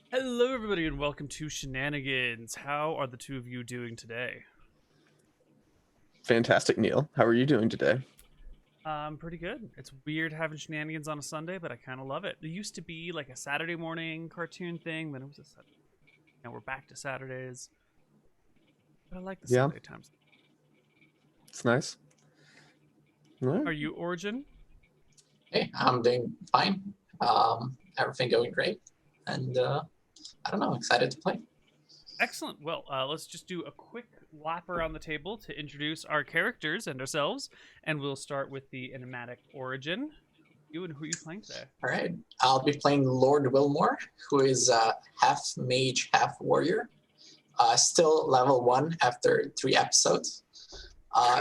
Hello, everybody, and welcome to Shenanigans. How are the two of you doing today? Fantastic, Neal. How are you doing today? Pretty good. It's weird having Shenanigans on a Sunday, but I kind of love it. It used to be like a Saturday morning cartoon thing, then it was a Sunday. Now we're back to Saturdays. But I like the Yeah, Sunday times. it's nice. All right. Are you Origin? Hey, I'm doing fine. Everything going great, and I don't know, excited to play. Excellent. Well, let's just do a quick lap around the table to introduce our characters and ourselves, and we'll start with the enigmatic Origin. You and who are you playing today? All right, I'll be playing Lord Wilmore, who is half mage, half warrior. Still level 1 after 3 episodes.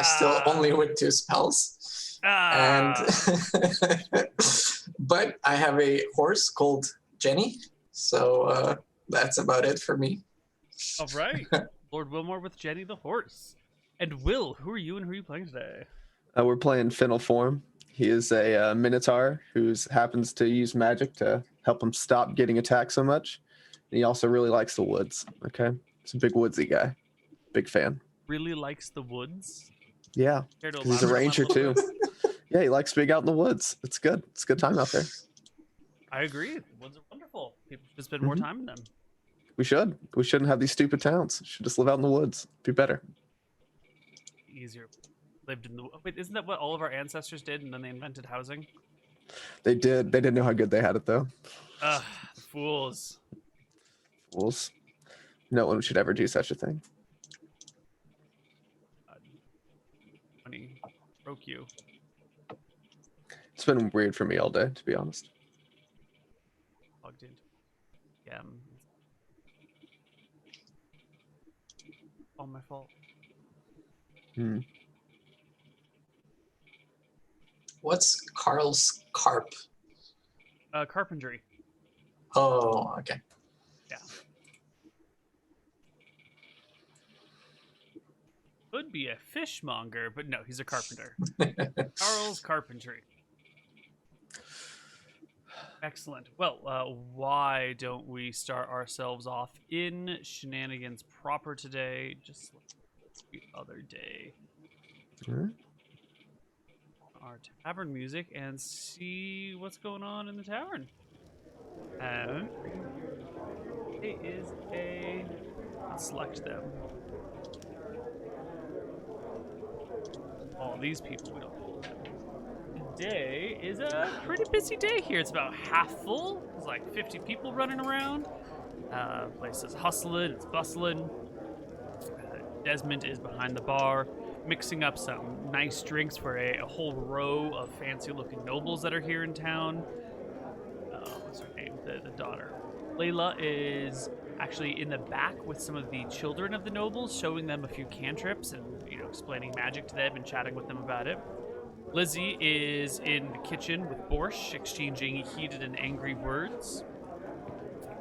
Still only with 2 spells. And but I have a horse called Jenny, so that's about it for me. All right. Lord Wilmore with Jenny the horse. And Will, who are you and who are you playing today? We're playing Fennel Form. He is a minotaur who happens to use magic to help him stop getting attacked so much. And he also really likes the woods. Okay, he's a big woodsy guy. Big fan. Really likes the woods. Yeah, Care to 'cause he's a elaborate on ranger that a little too. Yeah, he likes being out in the woods. It's good. It's a good time out there. I agree. The woods are wonderful. People should spend more time in them. We should. We shouldn't have these stupid towns. We should just live out in the woods. Be better. Easier. Lived in the wait. Isn't that what all of our ancestors did, and then they invented housing? They did. They didn't know how good they had it though. Ugh, fools. Fools. No one should ever do such a thing. Money broke you. It's been weird for me all day, to be honest. Logged into. Yeah. All my fault. Hmm. What's Carl's carp? Carpentry. Oh, okay. Yeah. Could be a fishmonger, but no, he's a carpenter. Carl's Carpentry. Excellent. Well, why don't we start ourselves off in Shenanigans proper today, just like the other day. Alright. Our tavern music and see what's going on in the tavern. And it is I'll select them. All these people we don't. Today is a pretty busy day here. It's about half full. There's like 50 people running around. Place is hustling, it's bustling. Desmond is behind the bar, mixing up some nice drinks for a whole row of fancy-looking nobles that are here in town. What's her name? The daughter. Layla is actually in the back with some of the children of the nobles, showing them a few cantrips and explaining magic to them and chatting with them about it. Lizzie is in the kitchen with Borsch, exchanging heated and angry words.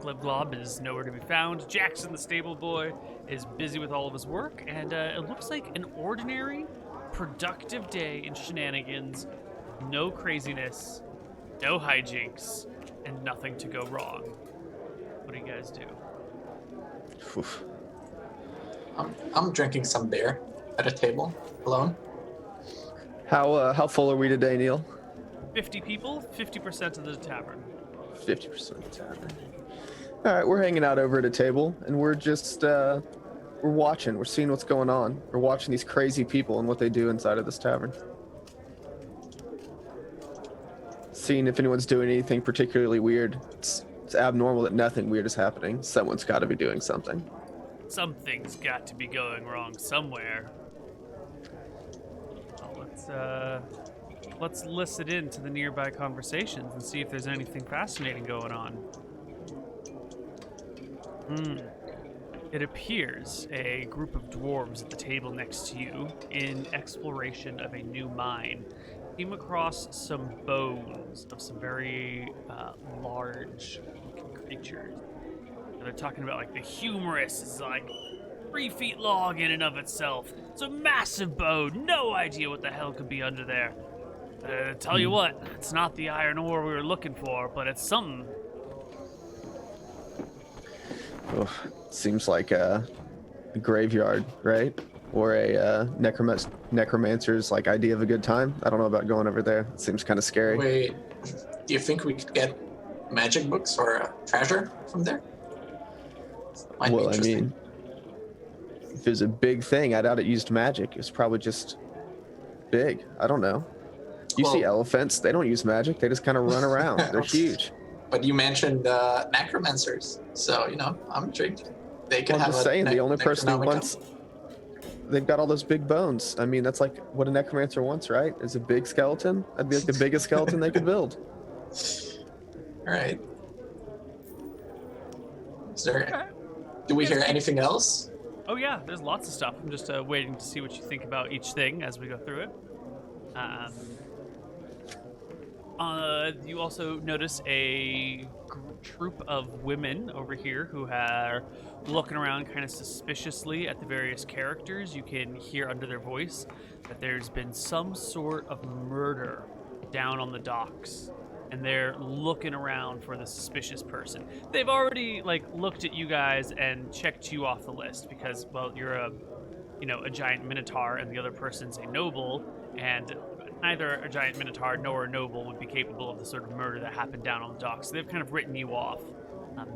Glibglob is nowhere to be found. Jackson, the stable boy, is busy with all of his work, and it looks like an ordinary, productive day in Shenanigans. No craziness, no hijinks, and nothing to go wrong. What do you guys do? Oof. I'm drinking some beer at a table alone. How full are we today, Neal? 50 people, 50% of the tavern. 50% of the tavern. All right, we're hanging out over at a table, and we're just we're watching. We're seeing what's going on. We're watching these crazy people and what they do inside of this tavern. Seeing if anyone's doing anything particularly weird. It's abnormal that nothing weird is happening. Someone's got to be doing something. Something's got to be going wrong somewhere. Let's listen in to the nearby conversations and see if there's anything fascinating going on. It appears a group of dwarves at the table next to you in exploration of a new mine came across some bones of some very large creatures. And they're talking about like the humerus is like 3 feet long in and of itself. It's a massive bone. No idea what the hell could be under there. Tell you what, it's not the iron ore we were looking for, but it's something. Seems like a graveyard, right? Or a necromancer's like idea of a good time. I don't know about going over there. It seems kind of scary. Wait, do you think we could get magic books or a treasure from there? Might be Well, I interesting. mean, if it was a big thing, I doubt it used magic. It's probably just big. I don't know. You see Well- elephants, they don't use magic. They just kind of run around. They're huge. But you mentioned necromancers, so I'm intrigued. They can I'm have just a saying, the only person who Necronomicon. wants... They've got all those big bones. I mean, that's like what a necromancer wants, right? Is a big skeleton. That'd be like the biggest skeleton they could build. All right. Do we hear anything else? Oh yeah, there's lots of stuff. I'm just waiting to see what you think about each thing as we go through it. You also notice a troop of women over here who are looking around kind of suspiciously at the various characters. You can hear under their voice that there's been some sort of murder down on the docks, and they're looking around for the suspicious person. They've already looked at you guys and checked you off the list because, well, you're a giant minotaur and the other person's a noble, and neither a giant minotaur nor a noble would be capable of the sort of murder that happened down on the docks. So they've kind of written you off.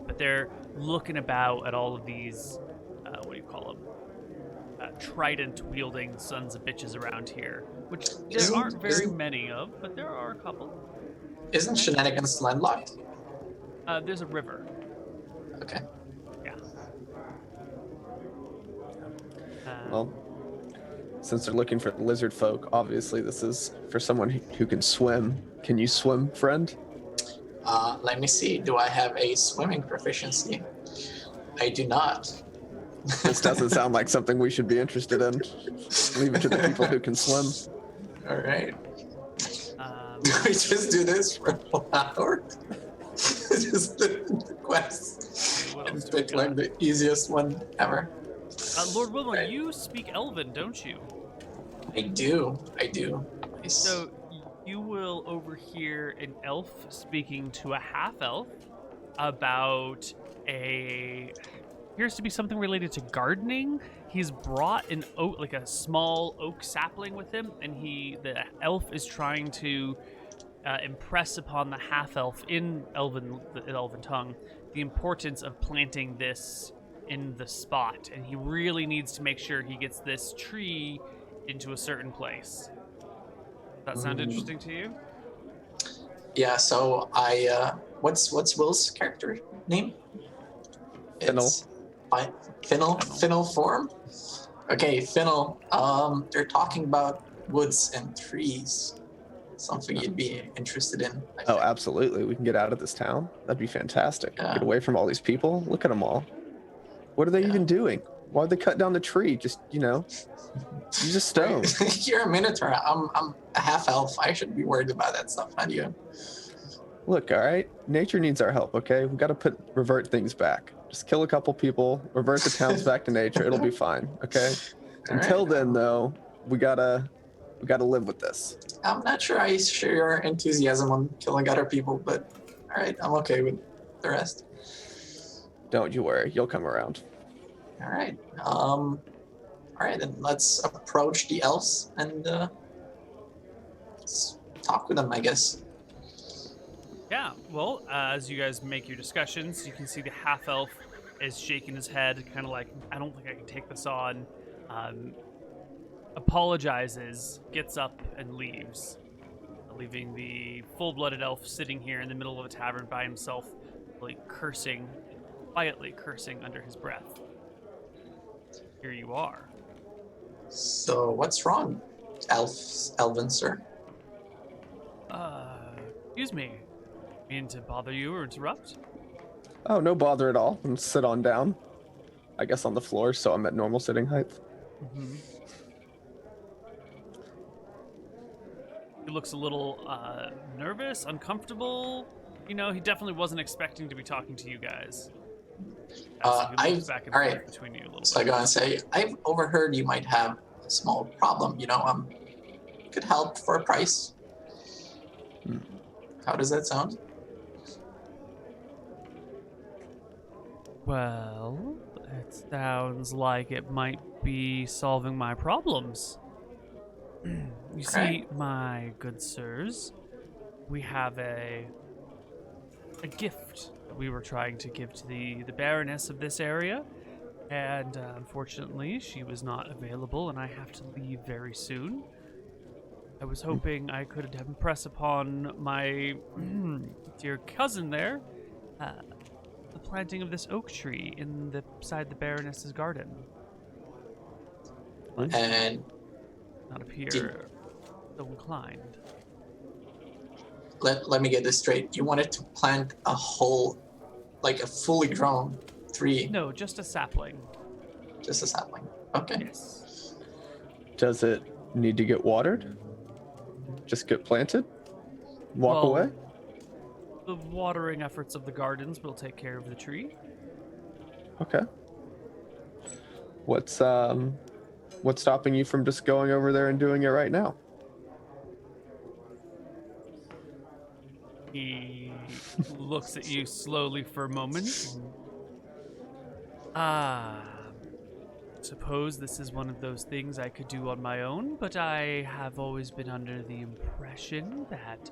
But they're looking about at all of these, what do you call them? Trident-wielding sons of bitches around here, which there aren't very many of, but there are a couple. Isn't Shenanigans landlocked? There's a river. Okay. Yeah. Well, since they're looking for the lizard folk, obviously this is for someone who can swim. Can you swim, friend? Let me see. Do I have a swimming proficiency? I do not. This doesn't sound like something we should be interested in. Leave it to the people who can swim. All right. Do we just do this for a whole hour? Just the quest. What else And do we pick like the easiest one ever. Lord Wilmore, Right. you speak Elven, don't you? I do. Nice. So you will overhear an elf speaking to a half-elf about appears to be something related to gardening. He's brought an oak, like a small oak sapling with him, and the elf is trying to impress upon the half-elf in the elven tongue the importance of planting this in the spot, and he really needs to make sure he gets this tree into a certain place. Does that sound interesting to you? Yeah. So what's Will's character name? Fennel. Fennel form. Okay, Fennel. They're talking about woods and trees. Something you'd be interested in. I Oh, think. absolutely. We can get out of this town. That'd be fantastic. Yeah. Get away from all these people. Look at them all. What are they even doing? Why'd they cut down the tree? Just, use a stone. You're a minotaur. I'm a half elf. I should be worried about that stuff, not you. Look, all right? Nature needs our help, okay? We got to revert things back. Just kill a couple people, revert the towns back to nature. It'll be fine, okay? All Until right. then, though, we gotta live with this. I'm not sure I share your enthusiasm on killing other people, but all right, I'm okay with the rest. Don't you worry. You'll come around. All right. All right, then let's approach the elves and let's talk with them, I guess. Yeah, well, as you guys make your discussions, you can see the half-elf is shaking his head, kind of like, I don't think I can take this on. Apologizes, gets up, and leaves, leaving the full-blooded elf sitting here in the middle of a tavern by himself, quietly cursing under his breath. Here you are. So what's wrong, elven sir? Excuse me. Mean to bother you or interrupt? Oh, no bother at all. And sit on down. I guess on the floor, so I'm at normal sitting height. Mm-hmm. He looks a little nervous, uncomfortable. He definitely wasn't expecting to be talking to you guys. So he looks back and all forth right. between you a little So I bit. gotta say, I've overheard you might have a small problem. Could help for a price. How does that sound? Well, it sounds like it might be solving my problems. You see, Alright. my good sirs, we have a gift that we were trying to give to the Baroness of this area, and unfortunately, she was not available, and I have to leave very soon. I was hoping I could impress upon my dear cousin there the planting of this oak tree beside the Baroness's garden. And Not appear so inclined. let me get this straight. You wanted to plant a whole, like a fully grown tree, No, just a sapling. just a sapling. Okay. Yes. Does it need to get watered? Just get planted? Walk Well, away? The watering efforts of the gardens will take care of the tree. Okay. What's stopping you from just going over there and doing it right now? He looks at you slowly for a moment. Suppose this is one of those things I could do on my own, but I have always been under the impression that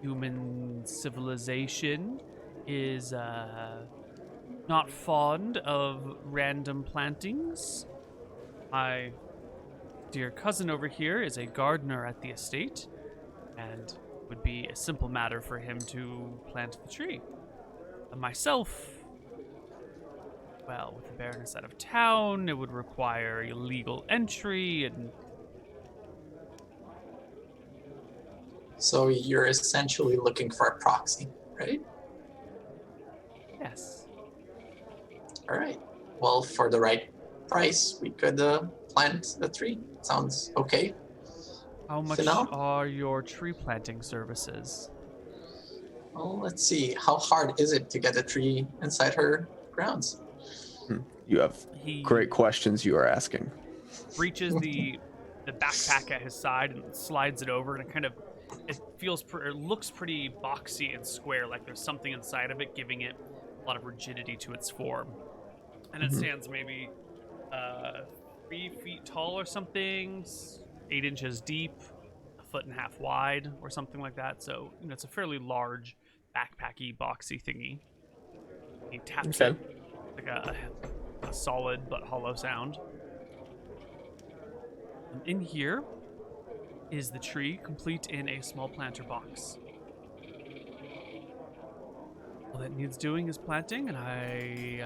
human civilization is not fond of random plantings. My dear cousin over here is a gardener at the estate, and it would be a simple matter for him to plant the tree. Myself, well, with the Baroness out of town, it would require illegal entry and... So you're essentially looking for a proxy, right? Yes. All right. Well, for the right price, we could plant the tree. Sounds okay. How much now? are your tree planting services? Well, let's see. How hard is it to get a tree inside her grounds? You have He great questions you are asking. reaches the backpack at his side and slides it over, and it looks pretty boxy and square, like there's something inside of it giving it a lot of rigidity to its form. And it stands maybe 3 feet tall or something, 8 inches deep, 1.5 feet wide, or something like that. So it's a fairly large, backpacky, boxy thingy. He taps it like a solid but hollow sound. And in here is the tree, complete in a small planter box. All that needs doing is planting, and I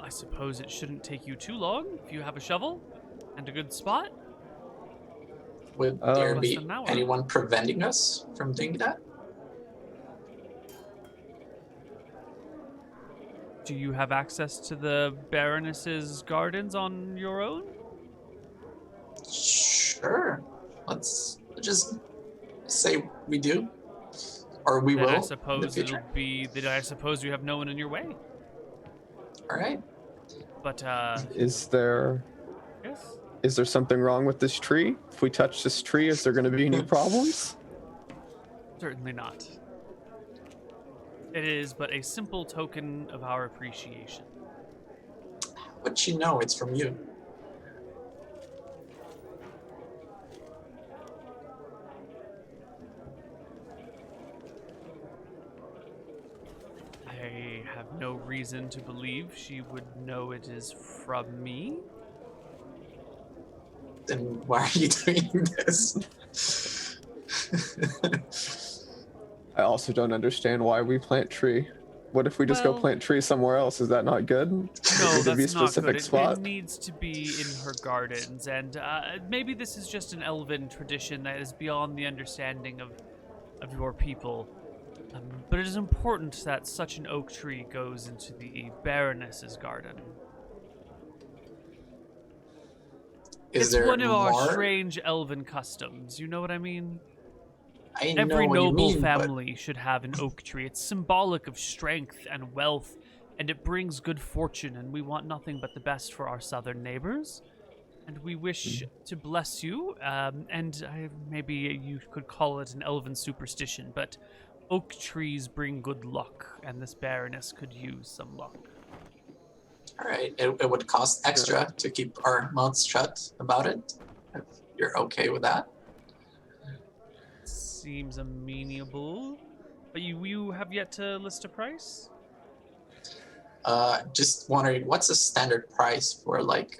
suppose it shouldn't take you too long if you have a shovel and a good spot. Would there Less be than an hour. anyone preventing us from doing that? Do you have access to the Baroness's gardens on your own? Sure. Let's just say we do, or we Then will I in the suppose future. I suppose you have no one in your way. All right. But Is there yes. something wrong with this tree? If we touch this tree, is there going to be any problems? Certainly not. It is but a simple token of our appreciation. But you know it's from you. I have no reason to believe she would know it is from me. Then why are you doing this? I also don't understand why we plant tree. What if we just go Well- plant tree somewhere else? Is that not good? No, Should there be a that's not specific good. spot? It needs to be in her gardens, and maybe this is just an elven tradition that is beyond the understanding of your people. But it is important that such an oak tree goes into the Baroness's garden. Is It's there one of our more? strange elven customs. You know what I mean? I know Every what you noble mean, but family should have an oak tree. It's symbolic of strength and wealth, and it brings good fortune, and we want nothing but the best for our southern neighbors. And we wish to bless you, and maybe you could call it an elven superstition, but Oak trees bring good luck, and this baroness could use some luck. All right, it would cost extra to keep our mouths shut about it. If you're okay with that. Seems amenable. But you have yet to list a price? Just wondering, what's the standard price for like,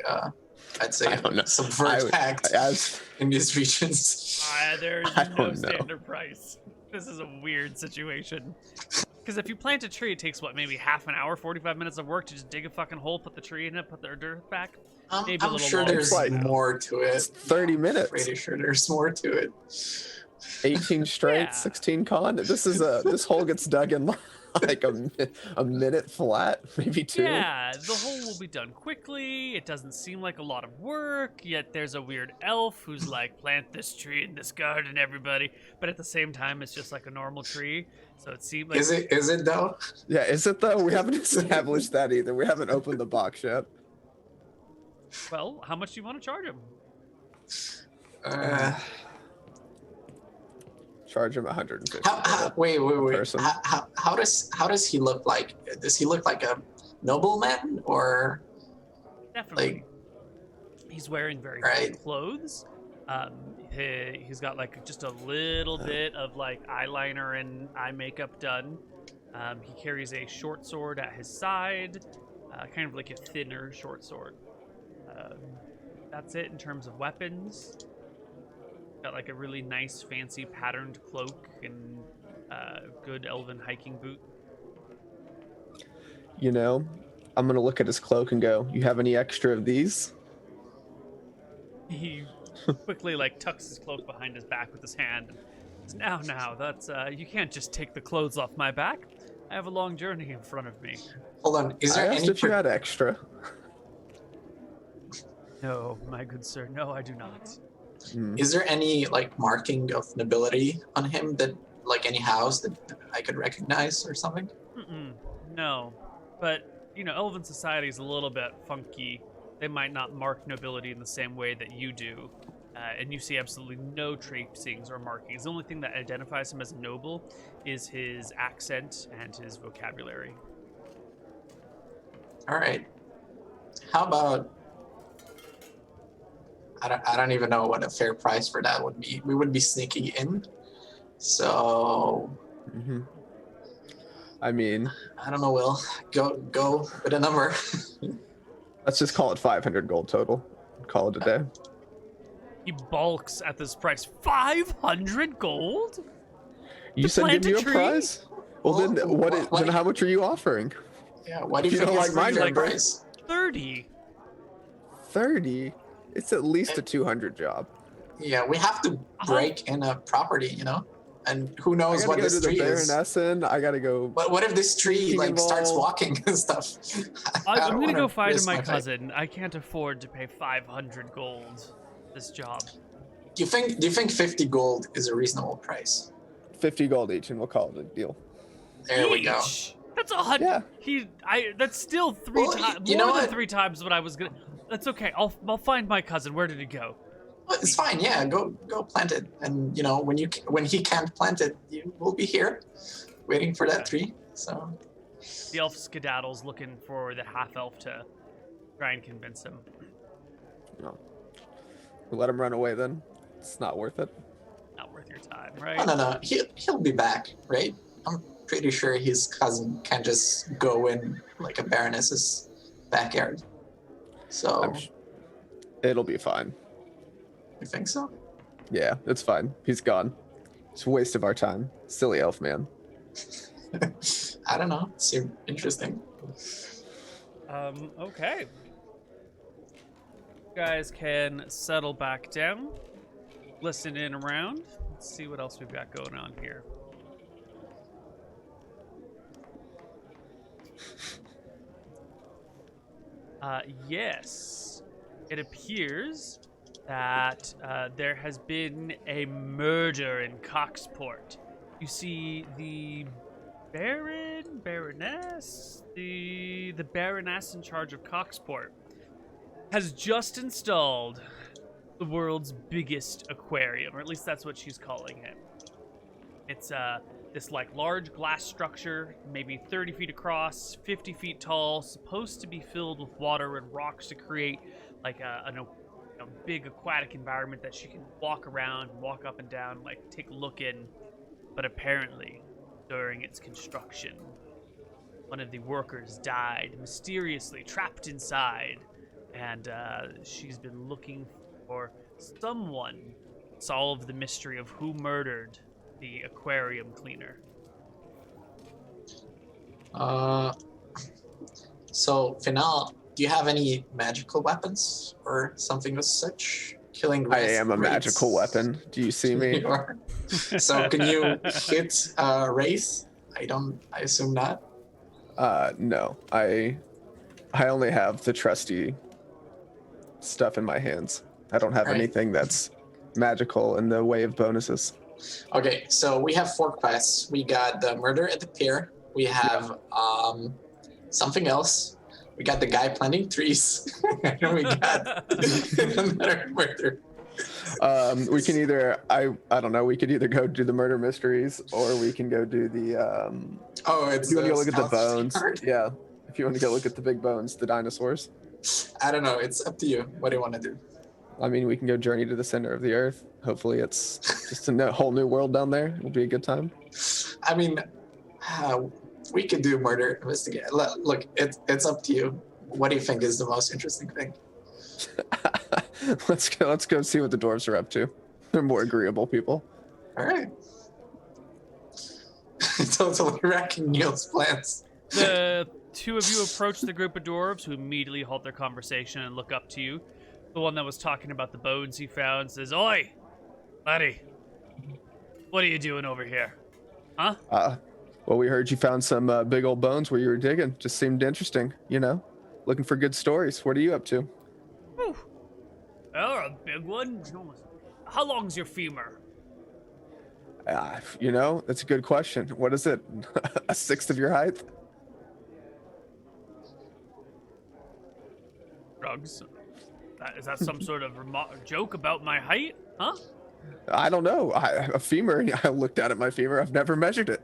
I'd say I don't know. subvert act As in these regions? There's I no don't know. standard price. This is a weird situation. Because if you plant a tree, it takes what, maybe half an hour, 45 minutes of work to just dig a fucking hole, put the tree in it, put the dirt back. Maybe a I'm little sure longer. there's Like, more to it. 30 minutes. Pretty sure there's more to it. 18 straight, Yeah. 16 con. This hole gets dug in like a minute flat, maybe two. Yeah, the hole will be done quickly. It doesn't seem like a lot of work, yet there's a weird elf who's like, plant this tree in this garden, everybody. But at the same time, it's just like a normal tree. So it seems like... Is it though? Yeah, is it though? We haven't established that either. We haven't opened the box yet. Well, how much do you want to charge him? Charge him 150. Wait. person. How does he look like? Does he look like a nobleman or Definitely. like? He's wearing very Right. good clothes. He's got like just a little bit of like eyeliner and eye makeup done. He carries a short sword at his side, kind of like a thinner short sword. That's it in terms of weapons. Got like a really nice, fancy patterned cloak and good elven hiking boot. You know, I'm gonna look at his cloak and go, "You have any extra of these?" He quickly like tucks his cloak behind his back with his hand. Now, that's you can't just take the clothes off my back. I have a long journey in front of me. Hold on. Is I there asked any? if you had extra. No, my good sir, no, I do not. Is there any like marking of nobility on him that, like any house that I could recognize or something? No, but you know, elven society is a little bit funky. They might not mark nobility in the same way that you do, and you see absolutely no tracings or markings. The only thing that identifies him as a noble is his accent and his vocabulary. All right. How about? I don't even know what a fair price for that would be. We would be sneaking in, so I mean, I don't know. Will go with a number. let's just call it 500 gold total. Call it a day. He balks at this price. 500 gold? You To said plant give me a a tree? prize. Well, then What- then how much are you offering? Yeah. What do you You think don't is like my fair number? price? 30. 30. It's at least a 200 job. Yeah, we have to break in a property, and who I knows gotta what go this to the tree is. Baronessin. I gotta go. But what if this tree Getting starts involved. walking and stuff? I I'm don't gonna wanna go find risk my life. cousin. I can't afford to pay 500 gold this job. Do you think 50 gold is a reasonable price? 50 gold each, and we'll call it a deal. There we go. Each? That's 100. Yeah. That's still three Well, times you know more than what? 3 times what I was gonna. That's okay. I'll find my cousin. Where did he go? Well, it's fine. Yeah, go plant it, and when he can't plant it, you will be here, waiting for that tree. So The elf skedaddles looking for the half elf to try and convince him. No. We'll let him run away then. It's not worth it. Not worth your time, right? no, he'll be back, right? I'm pretty sure his cousin can just go in like a baroness's backyard. So It'll be fine. you think so? Yeah, it's fine. He's gone. It's a waste of our time. Silly elf man. I don't know. It seemed interesting. Okay. You guys can settle back down, listen in around. Let's see what else we've got going on here. Yes, it appears that there has been a murder in Coxport. You see, the Baroness, the Baroness in charge of Coxport has just installed the world's biggest aquarium, or at least that's what she's calling it. It's this like large glass structure, maybe 30 feet across, 50 feet tall, supposed to be filled with water and rocks to create like a big aquatic environment that she can walk around, walk up and down, like take a look in. But apparently, during its construction, one of the workers died mysteriously, trapped inside, and she's been looking for someone to solve the mystery of who murdered the aquarium cleaner. So, Final, do you have any magical weapons or something of such? Killing I wraiths- am a magical wraiths? weapon. Do you see me? You are. So, can you hit Wraith? I assume not. No. I only have the trusty stuff in my hands. I don't have Right. anything that's magical in the way of bonuses. Okay, so we have 4 quests. We got the murder at the pier. We have something else. We got the guy planting trees. And we got another murder. We can either I don't know. We could either go do the murder mysteries, or we can go do the. It's If you want to the go look at the stealth bones, card. yeah. If you want to go look at the big bones, the dinosaurs. I don't know. It's up to you. What do you want to do? I mean, we can go journey to the center of the earth. Hopefully, it's just a whole new world down there. It'll be a good time. I mean, we could do murder investigate. Look, it's up to you. What do you think is the most interesting thing? Let's go see what the dwarves are up to. They're more agreeable people. All right. Totally wrecking Neal's plans. The two of you approach the group of dwarves, who immediately halt their conversation and look up to you. The one that was talking about the bones he found says, "Oi, laddie, what are you doing over here? Huh?" Well, we heard you found some big old bones where you were digging. Just seemed interesting, Looking for good stories. What are you up to? Whew. Oh, a big one. How long's your femur? That's a good question. What is it? A sixth of your height? Drugs. Is that some sort of joke about my height? Huh? I don't know. A femur. I looked at my femur. I've never measured it.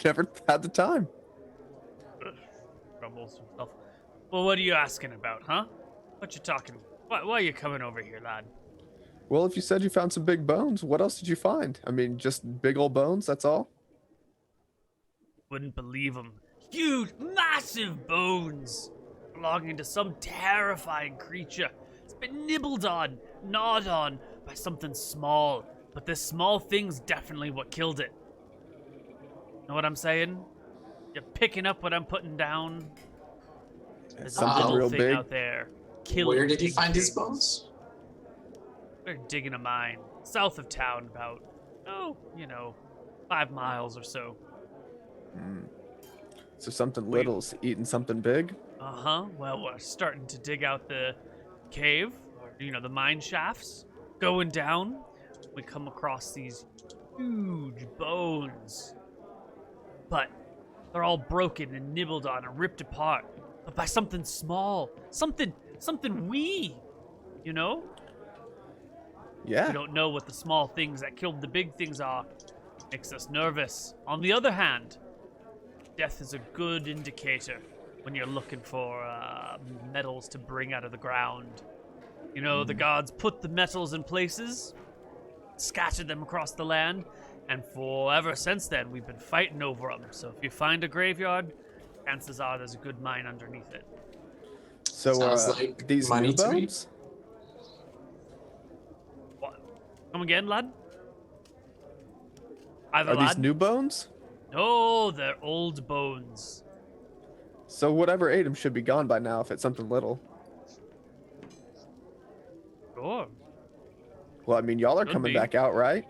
Never had the time. Grumbles himself. Well, what are you asking about, huh? What you talking? Why are you coming over here, lad? Well, if you said you found some big bones, what else did you find? I mean, just big old bones, that's all? Wouldn't believe them. Huge, massive bones belonging to some terrifying creature. It's been nibbled on, gnawed on by something small. But this small thing's definitely what killed it. Know what I'm saying? You're picking up what I'm putting down? There's a Something little real thing big? out there. Killing Where did you big find these things. bones? We're digging a mine south of town, about 5 miles or so. So something little's eating something big? Well, we're starting to dig out the cave, or the mine shafts. Going down, we come across these huge bones, but they're all broken and nibbled on and ripped apart, but by something small, something wee, Yeah. We don't know what the small things that killed the big things are. Makes us nervous. On the other hand, death is a good indicator when you're looking for metals to bring out of the ground. The gods put the metals in places, scattered them across the land, and ever since then, we've been fighting over them. So if you find a graveyard, chances are there's a good mine underneath it. So Sounds like these money new to me. bones? What? Come again, lad? Either Are these lad? new bones? No, they're old bones. So whatever ate them should be gone by now if it's something little. Sure. Well, I mean, y'all are Could coming be. back out, right?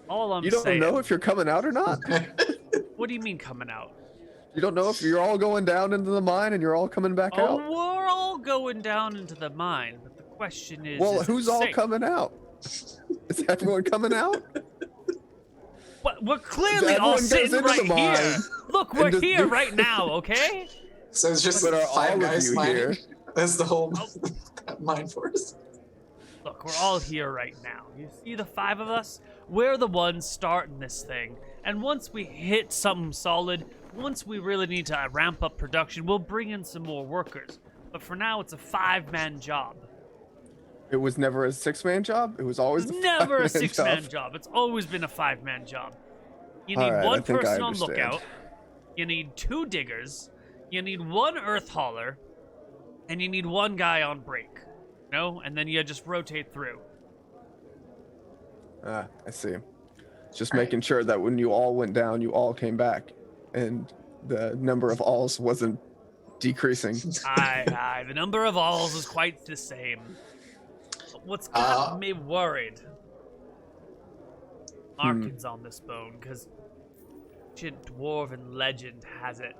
All I'm You don't saying. know if you're coming out or not? What do you mean coming out? You don't know if you're all going down into the mine and you're all coming back Oh, out? we're all going down into the mine, but the question is. Well, is who's it all safe? coming out? Is everyone coming out? But we're clearly all Everyone goes sitting into right the mine here. Look, we're just here do- right now, okay? So it's just But are all 5 of guys you mining. here? That's the whole Oh. mine force. Look, we're all here right now. You see the 5 of us? We're the ones starting this thing. And once we hit something solid, once we really need to ramp up production, we'll bring in some more workers. But for now, it's a 5-man job. It was never a 6-man job. It was always It's a never a 5-man 6-man job. job. It's always been a 5-man job. You All need right, I one think I person on understand. lookout. You need 2 diggers. You need 1 earth hauler. And you need 1 guy on break. No? And then you just rotate through. Ah, I see. Just All right. making sure that when you all went down, you all came back, and the number of alls wasn't decreasing. Aye. The number of alls is quite the same. But what's got me worried? Markings on this bone, because ancient dwarven legend has it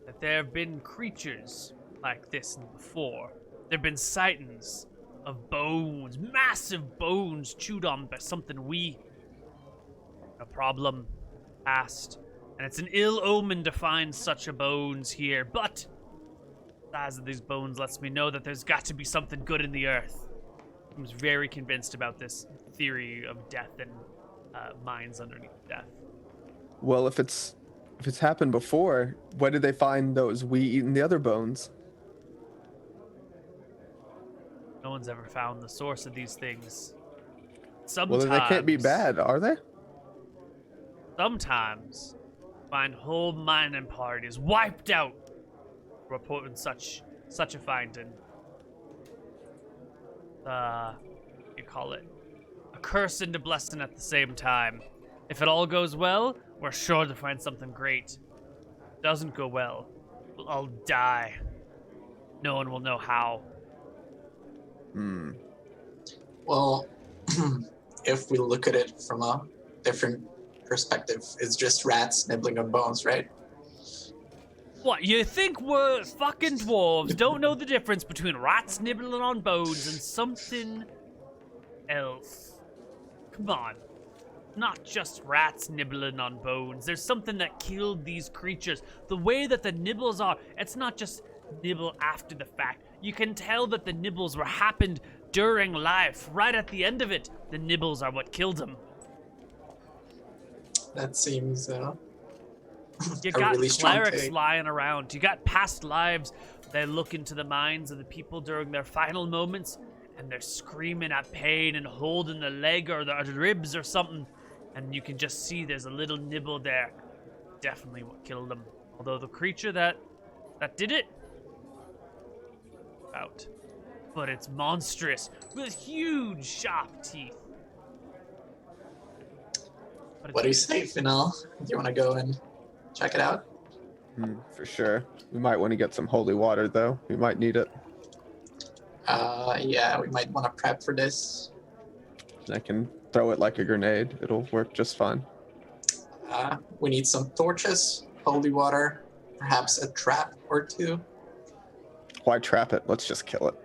that there have been creatures like this before. There have been sightings of bones, massive bones chewed on by something a problem past. And it's an ill omen to find such a bones here, but the size of these bones lets me know that there's got to be something good in the earth. I was very convinced about this theory of death and minds underneath death. Well, if it's happened before, why did they find those we eating the other bones? No one's ever found the source of these things. Well, Sometimes then they can't be bad, are they? Sometimes find whole mining parties wiped out reporting such a finding. You call it a curse and a blessing at the same time. If it all goes well, we're sure to find something great. Doesn't go well, we'll all die. No one will know how. Well, if we look at it from a different perspective, it's just rats nibbling on bones, right? What, you think we're fucking dwarves don't know the difference between rats nibbling on bones and something else? Come on. Not just rats nibbling on bones. There's something that killed these creatures. The way that the nibbles are, it's not just nibble after the fact. You can tell that the nibbles were happened during life. Right at the end of it, the nibbles are what killed them. That seems You a got really strong clerics take. lying around. You got past lives. They look into the minds of the people during their final moments, and they're screaming at pain and holding the leg or the ribs or something. And you can just see there's a little nibble there. Definitely what killed them. Although the creature that did it, out. But it's monstrous with huge sharp teeth. But What do you it's say, Final? Do you want to go and check it out? For sure. We might want to get some holy water, though. We might need it. Yeah, we might want to prep for this. I can throw it like a grenade. It'll work just fine. We need some torches, holy water, perhaps a trap or 2. Why trap it? Let's just kill it.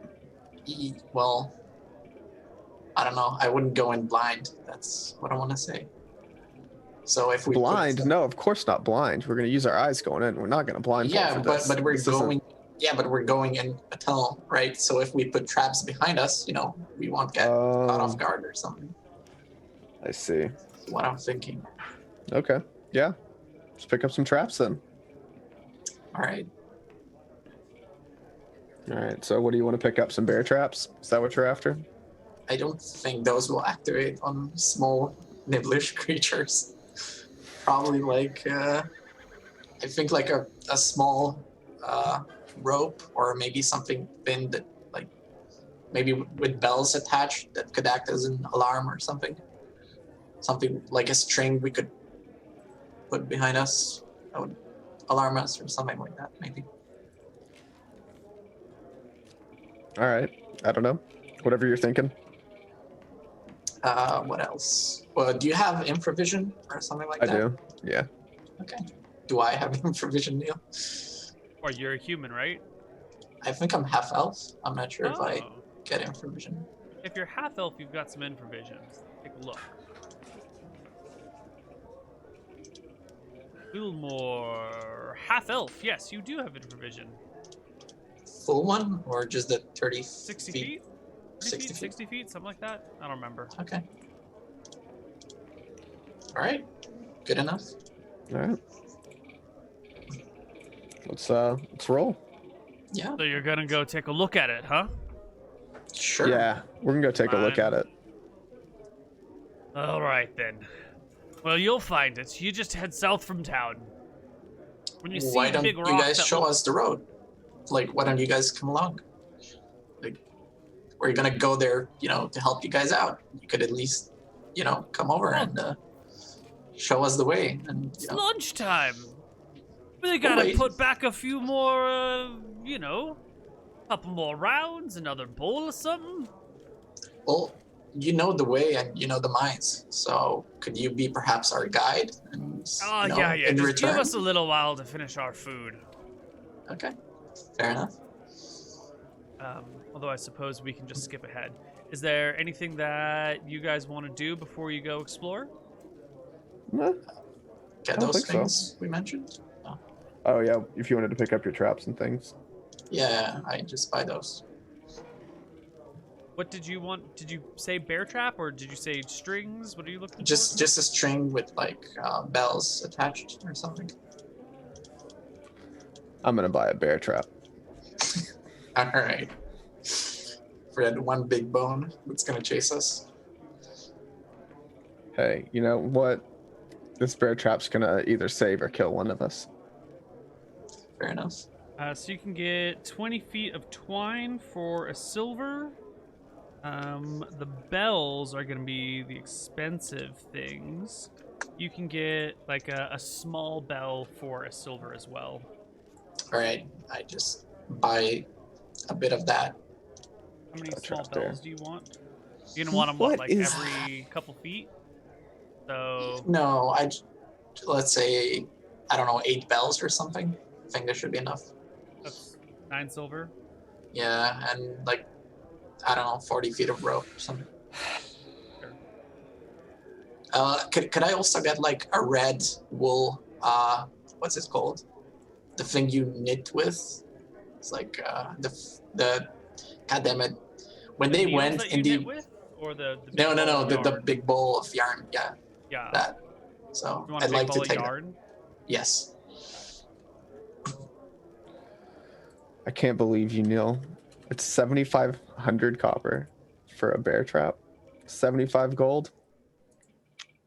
Well, I don't know. I wouldn't go in blind. That's what I want to say. So if we put Blind? some- No, of course not blind. We're going to use our eyes going in. We're not going to blindfold Yeah, for but this. but we're This isn't- going. Yeah, but we're going in a tunnel, right? So if we put traps behind us, we won't get caught off guard or something. I see. That's what I'm thinking. Okay. Yeah. Let's pick up some traps then. All right. All right. So what do you want to pick up? Some bear traps? Is that what you're after? I don't think those will activate on small nibblish creatures. Probably I think like a small rope or maybe something thin that maybe with bells attached that could act as an alarm or something. Something like a string we could put behind us that would alarm us or something like that, maybe. All right. I don't know. Whatever you're thinking. What else? Well, do you have infravision or something like I that? do. Yeah. Okay. Do I have infravision, Neal? Or you're a human, right? I think I'm half elf. I'm not sure if I Oh. get infravision. If you're half elf, you've got some infravision. Take a look. More half elf. Yes, you do have infravision. Full one or just the 30 60 feet? feet? 60 feet. 60 feet, something like that. I don't remember. Okay. All right. Good enough. All right. Let's roll. Yeah. So you're gonna go take a look at it, huh? Sure. Yeah, we're gonna go take a look Fine. at it. All right then. Well, you'll find it. You just head south from town. When you see Why the don't big you rock guys that show us the road? Like, why don't you guys come along? Like, we're gonna go there, to help you guys out. You could at least, come over and show us the way. And It's lunchtime. We gotta wait. put back a few more, couple more rounds, another bowl or something. Well, you know the way and you know the mines. So could you be perhaps our guide? And, Oh, in yeah. Just return? give us a little while to finish our food. Okay, fair enough. Although I suppose we can just skip ahead. Is there anything that you guys want to do before you go explore? No. Get I don't those think so. things we mentioned? Oh yeah, if you wanted to pick up your traps and things. Yeah, I just buy those. What did you want? Did you say bear trap or did you say strings? What are you looking Just a string with like bells attached or something. I'm gonna buy a bear trap. All right. For that one big bone that's gonna chase us. Hey, you know what? This bear trap's gonna either save or kill one of us. Fair enough. So you can get 20 feet of twine for a silver. The bells are going to be the expensive things. You can get like a small bell for a silver as well. All right, I just buy a bit of that. How many A small trap there. bells do you want? You're going to want them, What like is- every couple feet? So, No, let's say, I don't know, 8 bells or something. I think that should be enough. that's 9 silver. Yeah, and like, I don't know, 40 feet of rope or something. Sure. Could I also get like a red wool, what's it called? The thing you knit with? It's like the goddammit. When they Neals went that in you the knit with? Or the big no, ball of the yarn? big bowl of yarn, yeah, Yeah. that. So You want a I'd big like ball to of take that. yarn? Yes. I can't believe you, Neal. It's 7,500 copper for a bear trap. 75 gold.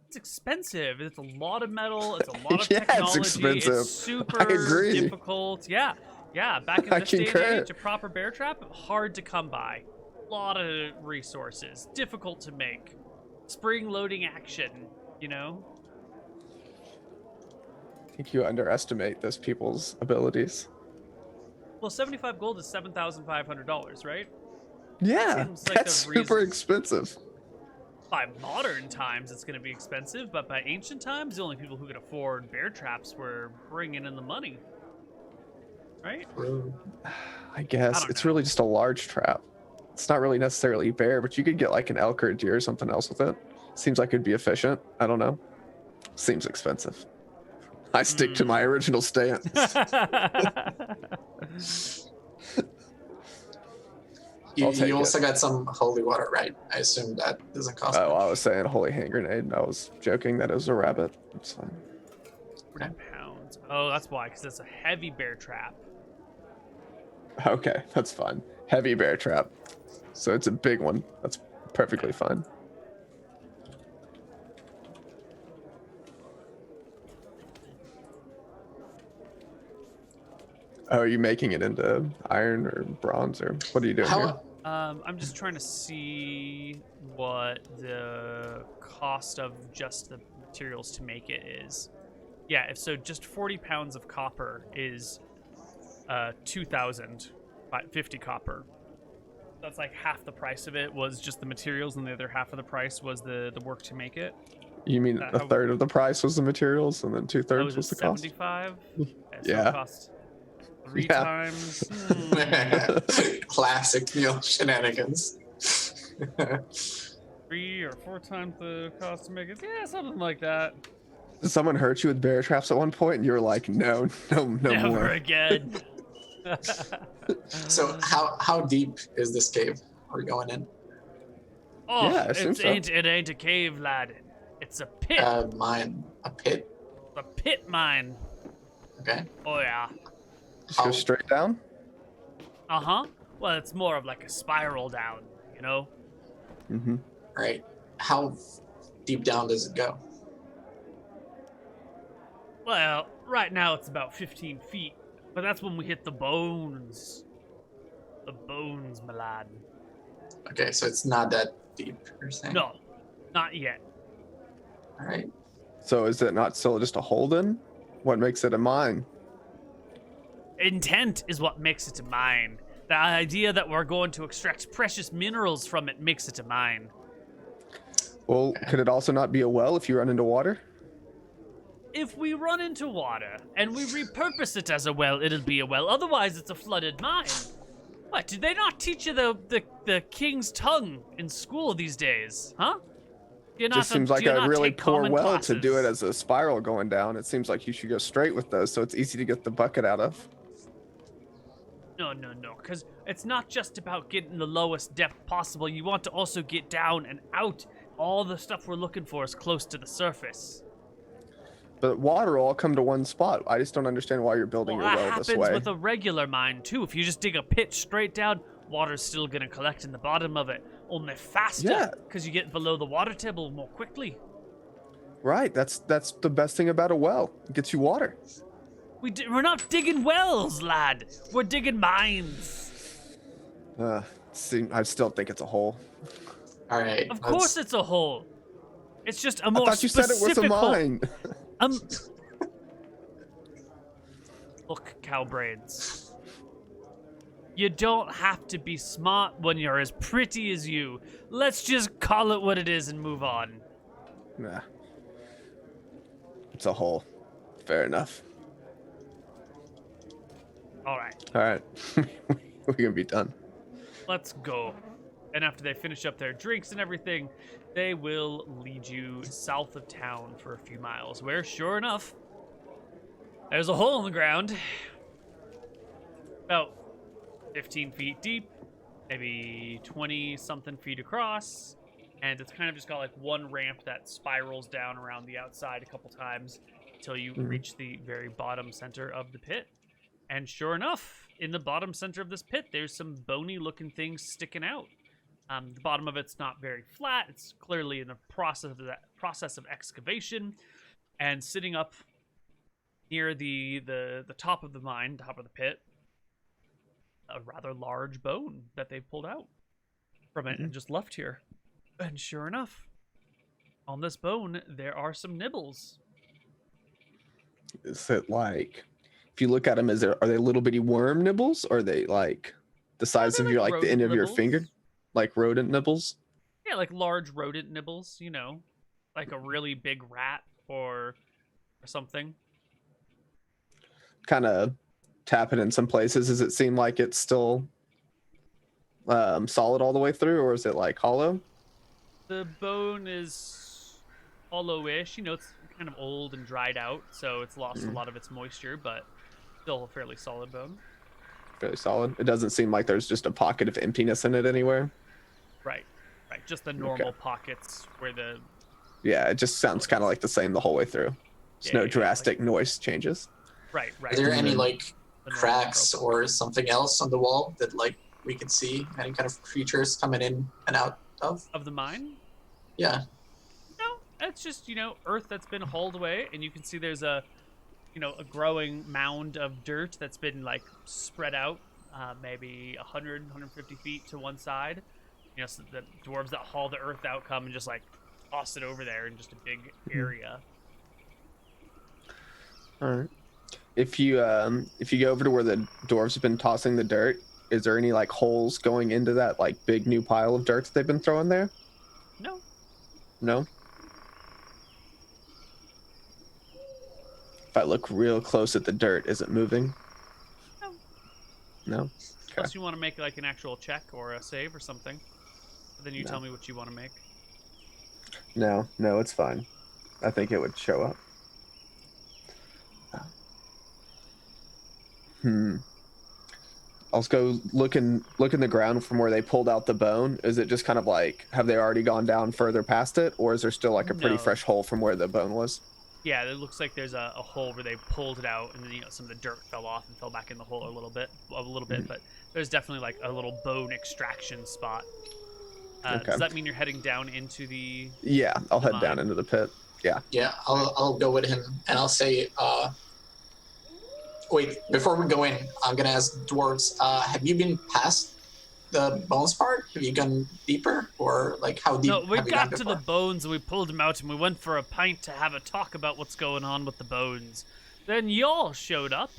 It's expensive. It's a lot of metal. It's a lot of Yeah, it's technology. expensive. It's super I agree. difficult. Yeah. Back in I this day and concur. age, a proper bear trap, hard to come by. A lot of resources. Difficult to make. Spring loading action, I think you underestimate those people's abilities. Well, 75 gold is $7,500, right? Yeah, seems like that's a super reason- expensive. By modern times, it's going to be expensive, but by ancient times, the only people who could afford bear traps were bringing in the money. Right? I guess I don't it's know. really just a large trap. It's not really necessarily bear, but you could get like an elk or a deer or something else with it. Seems like it'd be efficient. I don't know. Seems expensive. I stick to my original stance. I'll take You also it. got some holy water, right? I assume that doesn't cost Oh, much. I was saying holy hand grenade. I was joking that it was a rabbit. It's fine. 40 pounds. Oh, that's why, because it's a heavy bear trap. Okay, that's fine. Heavy bear trap. So it's a big one. That's perfectly fine. Oh, are you making it into iron or bronze or what are you doing here? I'm just trying to see what the cost of just the materials to make it is. Yeah, if so, just 40 pounds of copper is 2,050 copper. That's like half the price of it was just the materials, and the other half of the price was the work to make it. You mean That a how- third of the price was the materials and then 2/3 was the cost? 75? So Yeah. it cost 3 Yeah. times. Classic Neal shenanigans. 3 or 4 times the cost to make it. Yeah, something like that. Did someone hurt you with bear traps at one point and you were like, no Never more. again. So how deep is this cave we're going in? Oh, Yeah, I assume so. it ain't a cave, lad. It's a pit. Mine. A pit. A pit mine. Okay. Oh yeah. Just go How- straight down. Uh-huh. Well, it's more of like a spiral down, you know? Mm-hmm. Right. How deep down does it go? Well, right now it's about 15 feet, but that's when we hit the bones. The bones, my lad. Okay, so it's not that deep, you're saying? No, not yet. All right. So is it not still just a hole then? What makes it a mine? Intent is what makes it a mine. The idea that we're going to extract precious minerals from it makes it a mine. Well, could it also not be a well if you run into water? If we run into water and we repurpose it as a well, it'll be a well. Otherwise, it's a flooded mine. What, did they not teach you the king's tongue in school these days? Huh? Just seems like a really poor well to do it as a spiral going down. It seems like you should go straight with those, so it's easy to get the bucket out of. No, because it's not just about getting the lowest depth possible. You want to also get down and out. All the stuff we're looking for is close to the surface. But water will all come to one spot. I just don't understand why you're building your That well this happens way. with a regular mine too. If you just dig a pit straight down, water's still gonna collect in the bottom of it, only faster. Yeah. Because you get below the water table more quickly. Right, that's the best thing about a well. It gets you water. We're not digging wells, lad. We're digging mines. I still think it's a hole. All right. Of course, it's a hole. It's just a I more thought you said it was a specific hole. mine. Look, cow brains. You don't have to be smart when you're as pretty as you. Let's just call it what it is and move on. Nah. It's a hole. Fair enough. All right, All right. We're gonna be done. let's go. And after they finish up their drinks and everything, they will lead you south of town for a few miles, where, sure enough, there's a hole in the ground. About 15 feet deep, maybe 20-something feet across. And it's kind of just got like one ramp that spirals down around the outside a couple times until you reach the very bottom center of the pit. And sure enough, in the bottom center of this pit, there's some bony-looking things sticking out. The bottom of it's not very flat. It's clearly in the process of excavation. And sitting up near the top of the mine, top of the pit, a rather large bone that they pulled out from it and just left here. And sure enough, on this bone, there are some nibbles. Is it like, if you look at them, are they little bitty worm nibbles, or are they like the size they're of your like the end of your rodent finger, nibbles. like rodent nibbles? Yeah, like large rodent nibbles, you know, like a really big rat or something. Kind of tap it in some places. Does it seem like it's still solid all the way through, or is it like hollow? The bone is hollow-ish. You know, it's kind of old and dried out, so it's lost a lot of its moisture, but still a fairly solid bone. Fairly solid. It doesn't seem like there's just a pocket of emptiness in it anywhere. Right. Just the normal pockets where the... Yeah, it just sounds kind of like the same the whole way through. There's no Yeah, drastic noise changes. Right. Are there any like The normal cracks trope. or something else on the wall that like we could see? Any kind of creatures coming in and out of? Of the mine? Yeah. No, it's just, you know, earth that's been hauled away, and you can see there's a growing mound of dirt that's been, like, spread out maybe 100, 150 feet to one side. You know, so the dwarves that haul the earth out come and just, like, toss it over there in just a big area. All right. If you go over to where the dwarves have been tossing the dirt, is there any like holes going into that like big new pile of dirt that they've been throwing there? No. No. If I look real close at the dirt, is it moving? No. No. Unless you want to make, like, an actual check or a save or something. But then you tell me what you want to make. No, it's fine. I think it would show up. I'll go look in the ground from where they pulled out the bone. Is it just kind of like, have they already gone down further past it, or is there still like a pretty No. fresh hole from where the bone was? Yeah, it looks like there's a hole where they pulled it out, and then some of the dirt fell off and fell back in the hole a little bit. But there's definitely like a little bone extraction spot. Okay. Does that mean you're heading down into the? Yeah, I'll The head down mine? into the pit. Yeah. Yeah, I'll go with him, and I'll say, wait, before we go in, I'm gonna ask dwarves, have you been past the bones part? Have you gone deeper, or like how deep No, we have you gone got to the before? bones and we pulled them out and we went for a pint to have a talk about what's going on with the bones. Then y'all showed up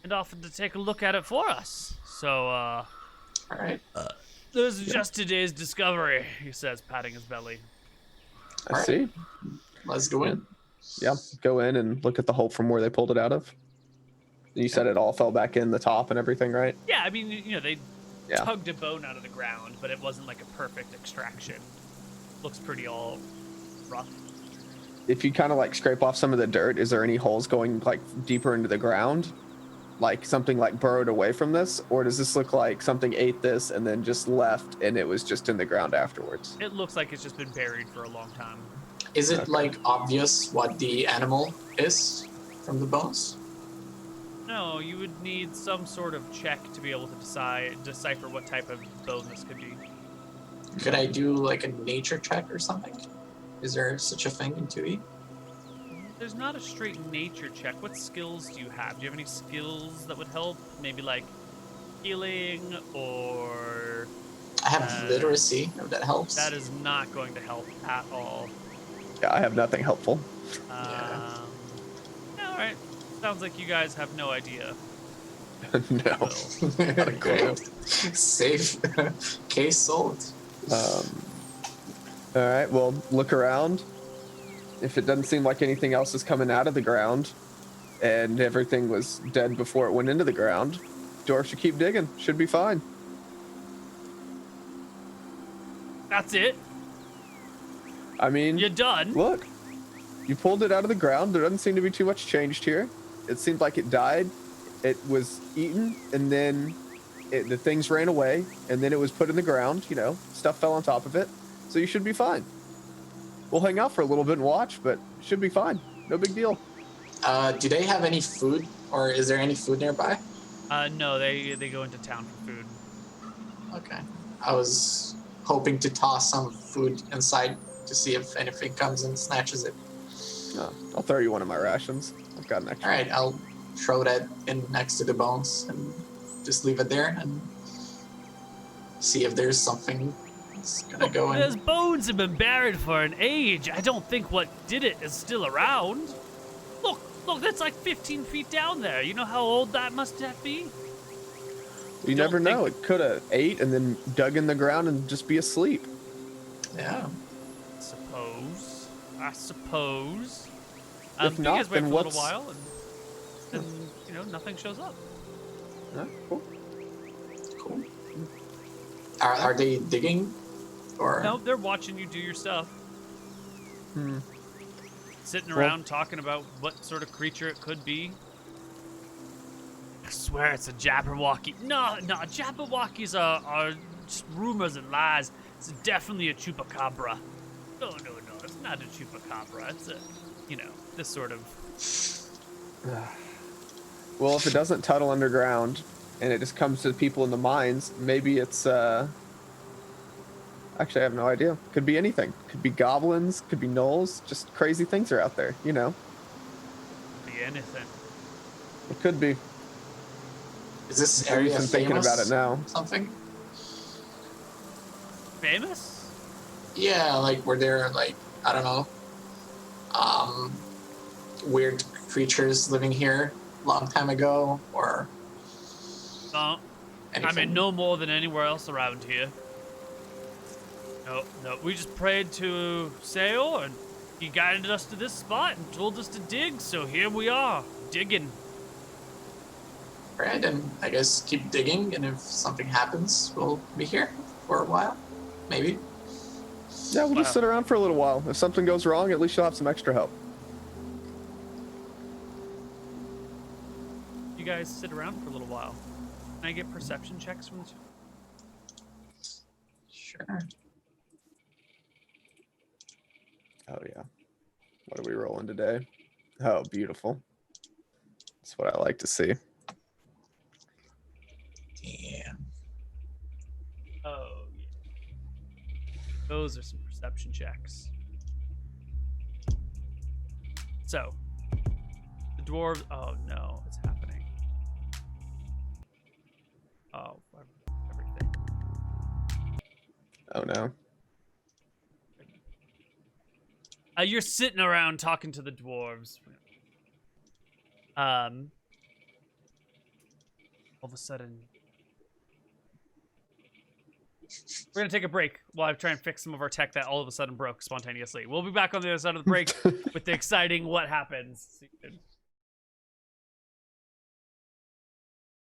and offered to take a look at it for us. So, All right. this is just today's discovery, he says, patting his belly. I Alright. see. Let's go in. Yeah, go in and look at the hole from where they pulled it out of. You said it all fell back in the top and everything, right? Yeah, I mean, they Yeah. tugged a bone out of the ground, but it wasn't like a perfect extraction. Looks pretty all rough. If you kind of like scrape off some of the dirt, is there any holes going like deeper into the ground? Like something like burrowed away from this? Or does this look like something ate this and then just left and it was just in the ground afterwards? It looks like it's just been buried for a long time. Is it Okay. like obvious what the animal is from the bones? No, you would need some sort of check to be able to decipher what type of bone this could be. Could I do like a nature check or something? Is there such a thing in 2E? There's not a straight nature check. What skills do you have? Do you have any skills that would help? Maybe like healing or... I have literacy, if that helps. That is not going to help at all. Yeah, I have nothing helpful. Yeah, all right. Sounds like you guys have no idea. No. Will. Not a clue. Great. Safe. Case solved. All right, well, look around. If it doesn't seem like anything else is coming out of the ground and everything was dead before it went into the ground, dwarf should keep digging. Should be fine. That's it. I mean, You're done. look, you pulled it out of the ground. There doesn't seem to be too much changed here. It seemed like it died. It was eaten, and then the things ran away, and then it was put in the ground. Stuff fell on top of it. So you should be fine. We'll hang out for a little bit and watch, but should be fine. No big deal. Do they have any food, or is there any food nearby? No, they go into town for food. Okay. I was hoping to toss some food inside to see if anything comes and snatches it. I'll throw you one of my rations. I've got an extra. All right, I'll throw that in next to the bones and just leave it there and see if there's something that's gonna go Those in. bones have been buried for an age. I don't think what did it is still around. Look, that's like 15 feet down there. You know how old that must have been? You Don't never know. think- It could have ate and then dug in the ground and just be asleep. Yeah. I suppose. If you not, guys wait then for a little what's- while, and nothing shows up. Cool. Cool. Are they digging? Or No, they're watching you do your stuff. Hmm. Sitting Well- around talking about what sort of creature it could be. I swear it's a Jabberwocky. No, Jabberwockies are just rumors and lies. It's definitely a Chupacabra. No, it's not a Chupacabra. It's a, this sort of... Well, if it doesn't tunnel underground and it just comes to the people in the mines, maybe it's actually I have no idea. Could be anything. Could be goblins, could be gnolls, just crazy things are out there, Be anything. It could be. is this I'm area even famous? thinking about it now. Something? Famous? Yeah, like were there like I don't know, weird creatures living here a long time ago or No. anything? I mean, no more than anywhere else around here. No. We just prayed to Sayo, and he guided us to this spot and told us to dig, so here we are, digging. Right, and I guess keep digging, and if something happens, we'll be here for a while, maybe. Yeah, we'll Wow. just sit around for a little while. If something goes wrong, at least you'll have some extra help. You guys sit around for a little while. I get perception checks from the two? Sure. Oh yeah. What are we rolling today? Oh, beautiful. That's what I like to see. Damn. Oh, yeah. Those are some perception checks. So, the dwarves. Oh no, it's happening. Oh, everything. Oh no. You're sitting around talking to the dwarves. All of a sudden, we're gonna take a break while I try and fix some of our tech that all of a sudden broke spontaneously. We'll be back on the other side of the break with the exciting what happens.